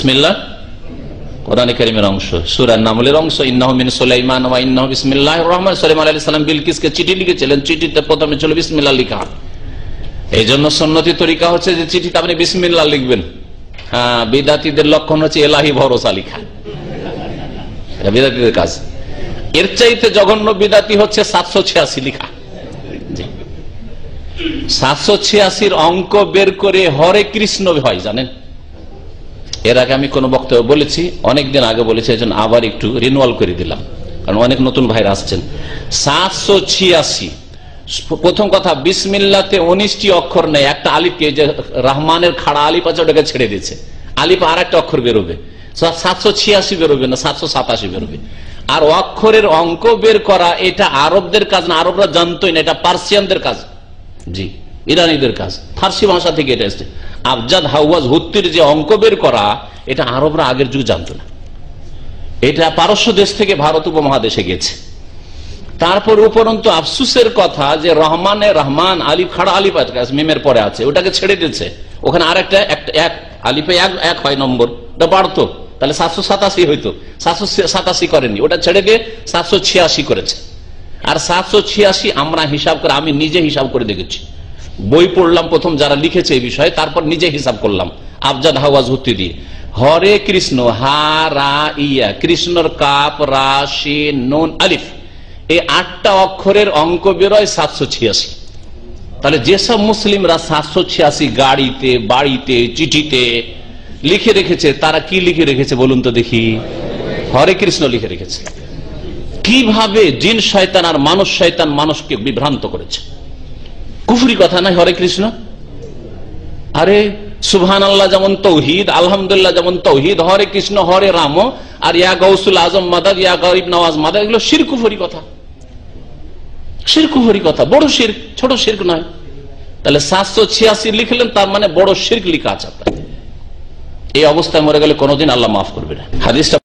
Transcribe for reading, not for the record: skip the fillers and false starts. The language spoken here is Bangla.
বিসমিল্লাহ কোরআনে কারীমের অংশ, সূরা নামলের অংশ। ইন্নাহু মিন সুলাইমান ওয়া ইন্নাহু বিসমিল্লাহির রহমানির রহিম। সুলাইমান আলাইহিস সালাম বিলকিসকে চিঠি লিখেছিলেন, চিঠিতে প্রথমে ছিল বিসমিল্লাহ লেখা। এই জন্য সুন্নতি তরিকা হচ্ছে যে চিঠিতে আপনি বিসমিল্লাহ লিখবেন। হ্যাঁ, বিদাতীদের লক্ষণ হচ্ছে এলাহি ভরসা লেখা, এটা বিদাতীদের কাজ। এর চাইতে জঘন্য বিদাতি হচ্ছে 786 লেখা। 786 অঙ্ক বের করে হরে কৃষ্ণ হয়, জানেন? এর আগে আমি কোন বক্তব্য বলেছি, অনেকদিন আগে বলেছি, এই জন্য আবার একটু রিনুয়াল করে দিলাম, কারণ অনেক নতুন ভাইরা আসছেন। 786 প্রথম কথা, বিসমিল্লাতে 19টি অক্ষর নেই। একটা আলিফকে, যে রহমানের খাড়া আলিফ আছে ওটাকে ছেড়ে দিয়েছে, আলিফ আর একটা অক্ষর বেরোবে, 786 বেরোবে না, 787 বেরোবে। আর অক্ষরের অঙ্ক বের করা এটা আরবদের কাজ না, আরবরা জানতোই না, এটা পার্সিয়ানদের কাজ, জি ইরানিদের কাজ। ফার্সি ভাষা থেকে এটা এসছে। আবজাদ হাওয়াজ হুত্তির যে অঙ্ক বের করা, এটা আরবরা আগের যুগ জানতো না, এটা পারস্য দেশ থেকে ভারত উপমহাদেশে গেছে। তারপর উপরন্তু আফসুসের কথা যে রহমান আলিফ খাড়া আলিফ মিমের পরে আছে, ওটাকে ছেড়ে দিয়েছে। ওখানে আর একটা এক আলিফে এক হয় নম্বর, ওটা বাড়তো, তাহলে 787 হইতো, 787 করেনি, ওটা ছেড়ে দিয়ে 786 করেছে। আর 786 আমরা হিসাব করে, আমি নিজে হিসাব করে দেখেছি, বই পড়লাম প্রথম যারা লিখেছে এই বিষয়ে, তারপর নিজে হিসাব করলাম আবজাদ হাওয়াজ হুত্তি দিয়ে। হরে কৃষ্ণ, হা রা ইয়া, কৃষ্ণর কাপ রা শিন নুন আলিফ, এই 8টা অক্ষরের অঙ্ক বেরোয় 786। তাহলে যেসব মুসলিমরা 786 গাড়িতে, বাড়িতে, চিঠিতে লিখে রেখেছে, তারা কি লিখে রেখেছে বলুন তো দেখি? হরে কৃষ্ণ লিখে রেখেছে। কিভাবে জিন শয়তান আর মানুষ শয়তান মানুষকে বিভ্রান্ত করেছে। কুফরি কথা নাই হরে কৃষ্ণ। আরে সুবহানাল্লাহ যেমন তৌহিদ, আলহামদুলিল্লাহ যেমন তৌহিদ, হরে কৃষ্ণ হরে রাম, আর ইয়া গৌসুল আজম মাদাদ, ইয়া গরিব নওয়াজ মাদাদ, এগুলো শিরক কুফরি কথা, শিরক কুফরি কথা, বড় শিরক, ছোট শিরক নয়। তাহলে 786 লিখলেন, তার মানে বড় শিরক লিখা আছে। এই অবস্থায় মরে গেলে কোনোদিন আল্লাহ মাফ করবে না। হাদিসটা